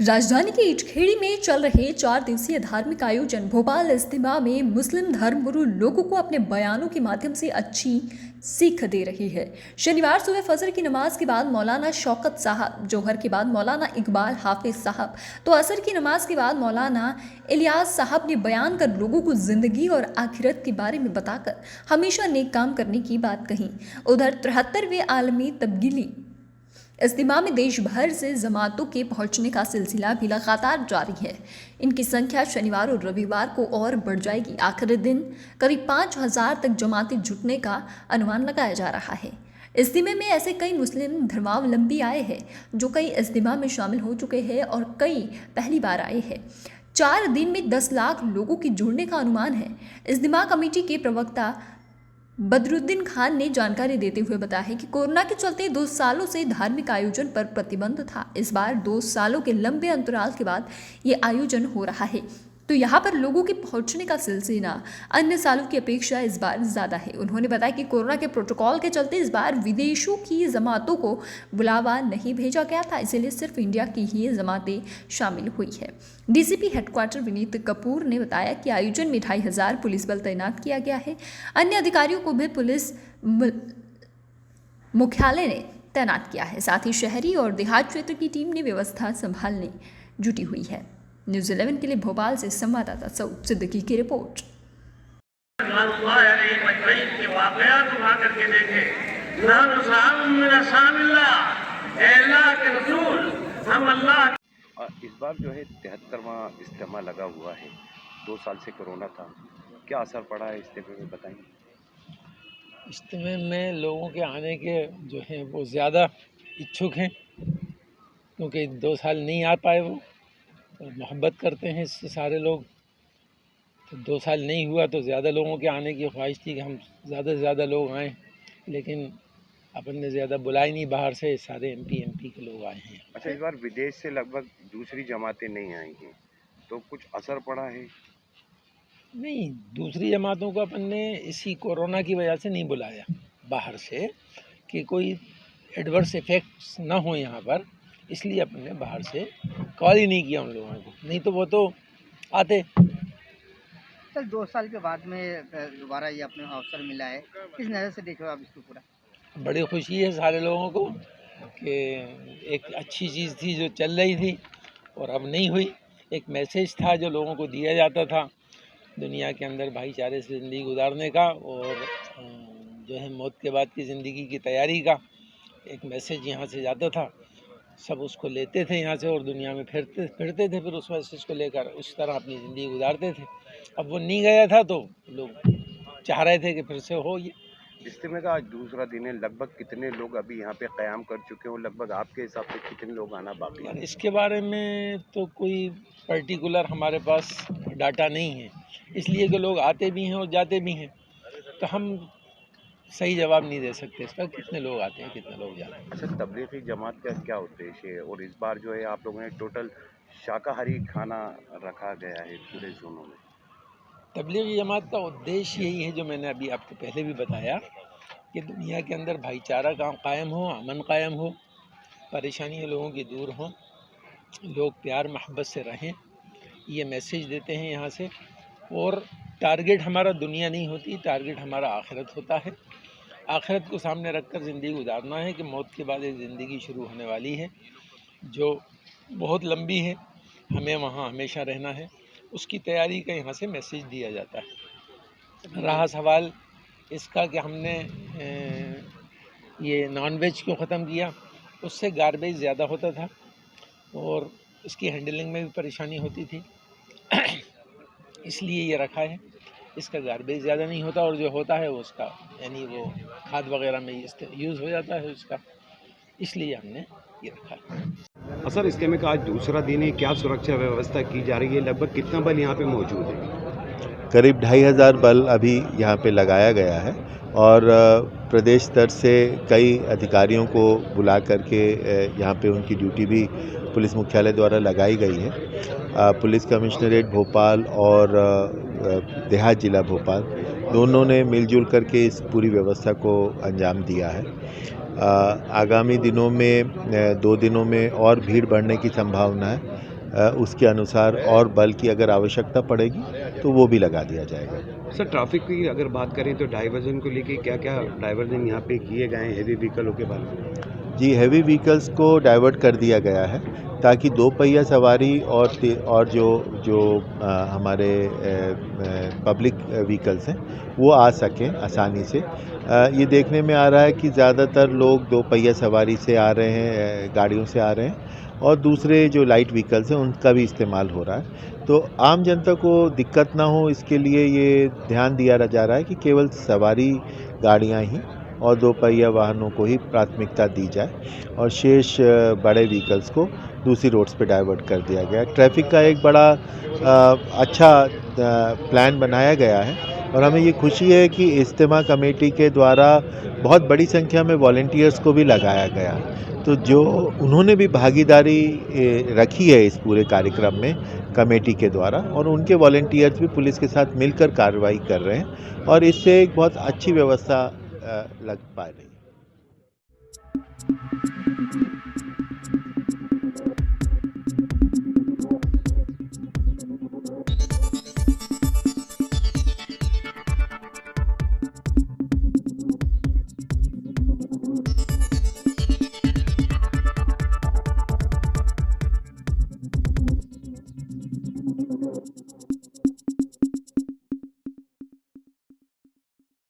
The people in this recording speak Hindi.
राजधानी के इटखेड़ी में चल रहे 4 दिवसीय धार्मिक आयोजन भोपाल इज्तिमा में मुस्लिम धर्मगुरु लोगों को अपने बयानों के माध्यम से अच्छी सीख दे रही है। शनिवार सुबह फजर की नमाज के बाद मौलाना शौकत साहब, जोहर के बाद मौलाना इकबाल हाफिज साहब, तो असर की नमाज के बाद मौलाना इलियास साहब ने बयान कर लोगों को जिंदगी और आखिरत के बारे में बताकर हमेशा नेक काम करने की बात कही। उधर 73वें आलमी तब्दीली इज्तिमा में देश भर से जमातों के पहुंचने का सिलसिला भी लगातार जारी है। इनकी संख्या शनिवार और रविवार को और बढ़ जाएगी। आखिरी दिन करीब 5000 तक जमातें जुटने का अनुमान लगाया जा रहा है। इज्तिमा में ऐसे कई मुस्लिम धर्मावलंबी आए हैं जो कई इज्तिमा में शामिल हो चुके हैं और कई पहली बार आए हैं। 4 दिन में 10 लाख लोगों के जुड़ने का अनुमान है। इज्तिमा कमेटी के प्रवक्ता बदरुद्दीन खान ने जानकारी देते हुए बताया है कि कोरोना के चलते 2 सालों से धार्मिक आयोजन पर प्रतिबंध था। इस बार 2 सालों के लंबे अंतराल के बाद ये आयोजन हो रहा है, तो यहाँ पर लोगों के पहुँचने का सिलसिला अन्य सालों की अपेक्षा इस बार ज़्यादा है। उन्होंने बताया कि कोरोना के प्रोटोकॉल के चलते इस बार विदेशों की जमातों को बुलावा नहीं भेजा गया था, इसीलिए सिर्फ इंडिया की ही जमातें शामिल हुई है। डीसीपी हेडक्वार्टर विनीत कपूर ने बताया कि आयोजन में 2500 पुलिस बल तैनात किया गया है। अन्य अधिकारियों को भी पुलिस मुख्यालय ने तैनात किया है। साथ ही शहरी और देहात क्षेत्र की टीम ने व्यवस्था संभालने जुटी हुई है। न्यूज़ 11 के लिए भोपाल से संवाददाता सऊद सिद्दीकी की रिपोर्ट। इस बार जो है 73वां इज्तिमा लगा हुआ है। 2 साल से कोरोना था, क्या असर पड़ा है इज्तिमे में बताएंगे? इज्तिमे में लोगों के आने के जो हैं वो ज़्यादा इच्छुक हैं, क्योंकि 2 साल नहीं आ पाए वो और मोहब्बत करते हैं इससे सारे लोग। तो 2 साल नहीं हुआ तो ज़्यादा लोगों के आने की ख्वाहिश थी कि हम ज़्यादा से ज़्यादा लोग आएँ, लेकिन अपन ने ज़्यादा बुलाए नहीं, बाहर से सारे एमपी के लोग आए हैं। अच्छा, इस बार विदेश से लगभग दूसरी जमातें नहीं आई हैं, तो कुछ असर पड़ा है? नहीं, दूसरी जमातों को अपन ने इसी कोरोना की वजह से नहीं बुलाया बाहर से, कि कोई एडवर्स इफ़ेक्ट्स ना हो यहाँ पर, इसलिए अपन ने बाहर से कॉल ही नहीं किया उन लोगों को, नहीं तो वो तो आते। सर 2 साल के बाद में दोबारा ये अपने अवसर मिला है, किस नज़र से देख रहे हो आप इसको? पूरा बड़ी खुशी है सारे लोगों को कि एक अच्छी चीज़ थी जो चल रही थी और अब नहीं हुई। एक मैसेज था जो लोगों को दिया जाता था दुनिया के अंदर भाईचारे से ज़िंदगी गुजारने का और जो है मौत के बाद की ज़िंदगी की तैयारी का एक मैसेज यहाँ से जाता था। सब उसको लेते थे यहाँ से और दुनिया में फिरते थे, फिर उस मैसेज को लेकर उस तरह अपनी ज़िंदगी गुजारते थे। अब वो नहीं गया था तो लोग चाह रहे थे कि फिर से हो ये। इज्तिमे का आज दूसरा दिन है, लगभग कितने लोग अभी यहाँ पे क़याम कर चुके हो? लगभग आपके हिसाब से कितने लोग आना बाकी है? इसके बारे में तो कोई पर्टिकुलर हमारे पास डाटा नहीं है, इसलिए कि लोग आते भी हैं और जाते भी हैं, तो हम सही जवाब नहीं दे सकते इसका, कितने लोग आते हैं कितने लोग जाते हैं। अच्छा, तबलीगी जमात का क्या उद्देश्य है? और इस बार जो है आप लोगों ने टोटल शाकाहारी खाना रखा गया है पूरे जोनों में। तबलीगी जमात का उद्देश्य यही है जो मैंने अभी आपको पहले भी बताया कि दुनिया के अंदर भाईचारा कायम हो, अमन कायम हो, परेशानियाँ लोगों की दूर हों, लोग प्यार मोहब्बत से रहें, ये मैसेज देते हैं यहाँ से। और टारगेट हमारा दुनिया नहीं होती, टारगेट हमारा आखिरत होता है। आखिरत को सामने रखकर ज़िंदगी गुजारना है कि मौत के बाद एक ज़िंदगी शुरू होने वाली है जो बहुत लंबी है, हमें वहाँ हमेशा रहना है, उसकी तैयारी का यहाँ से मैसेज दिया जाता है। रहा सवाल इसका कि हमने ये नॉन वेज क्यों ख़त्म किया, उससे गार्बेज ज़्यादा होता था और इसकी हैंडलिंग में भी परेशानी होती थी, इसलिए ये रखा है। इसका गार्बेज ज़्यादा नहीं होता और जो होता है उसका यानी वो खाद वगैरह में यूज़ हो जाता है उसका, इसलिए हमने ये रखा है। सर, इज्तिमे का आज दूसरा दिन है, क्या सुरक्षा व्यवस्था की जा रही है? लगभग कितना बल यहाँ पे मौजूद है? करीब 2500 बल अभी यहाँ पे लगाया गया है और प्रदेश स्तर से कई अधिकारियों को बुला करके यहाँ पे उनकी ड्यूटी भी पुलिस मुख्यालय द्वारा लगाई गई है। पुलिस कमिश्नरेट भोपाल और देहात जिला भोपाल दोनों ने मिलजुल करके इस पूरी व्यवस्था को अंजाम दिया है। आगामी दिनों में 2 दिनों में और भीड़ बढ़ने की संभावना है। उसके अनुसार और बल की अगर आवश्यकता पड़ेगी तो वो भी लगा दिया जाएगा। सर ट्रैफिक की अगर बात करें तो डाइवर्जन को लेके क्या क्या डाइवर्जन यहाँ पे किए गए हैं हेवी व्हीकलों के बारे में? जी, हेवी व्हीकल्स को डाइवर्ट कर दिया गया है ताकि 2 पहिया सवारी और जो हमारे पब्लिक व्हीकल्स हैं वो आ सकें आसानी से। ये देखने में आ रहा है कि ज़्यादातर लोग 2 पहिया सवारी से आ रहे हैं, गाड़ियों से आ रहे हैं और दूसरे जो लाइट व्हीकल्स हैं उनका भी इस्तेमाल हो रहा है। तो आम जनता को दिक्कत ना हो इसके लिए ये ध्यान दिया जा रहा है कि केवल सवारी गाड़ियाँ ही और 2 पहिया वाहनों को ही प्राथमिकता दी जाए और शेष बड़े व्हीकल्स को दूसरी रोड्स पे डाइवर्ट कर दिया गया। ट्रैफिक का एक बड़ा अच्छा प्लान बनाया गया है और हमें ये खुशी है कि इज्तिमा कमेटी के द्वारा बहुत बड़ी संख्या में वॉलंटियर्स को भी लगाया गया। तो जो उन्होंने भी भागीदारी रखी है इस पूरे कार्यक्रम में कमेटी के द्वारा और उनके वॉलंटियर्स भी पुलिस के साथ मिलकर कार्रवाई कर रहे हैं और इससे एक बहुत अच्छी व्यवस्था लग पा रही है।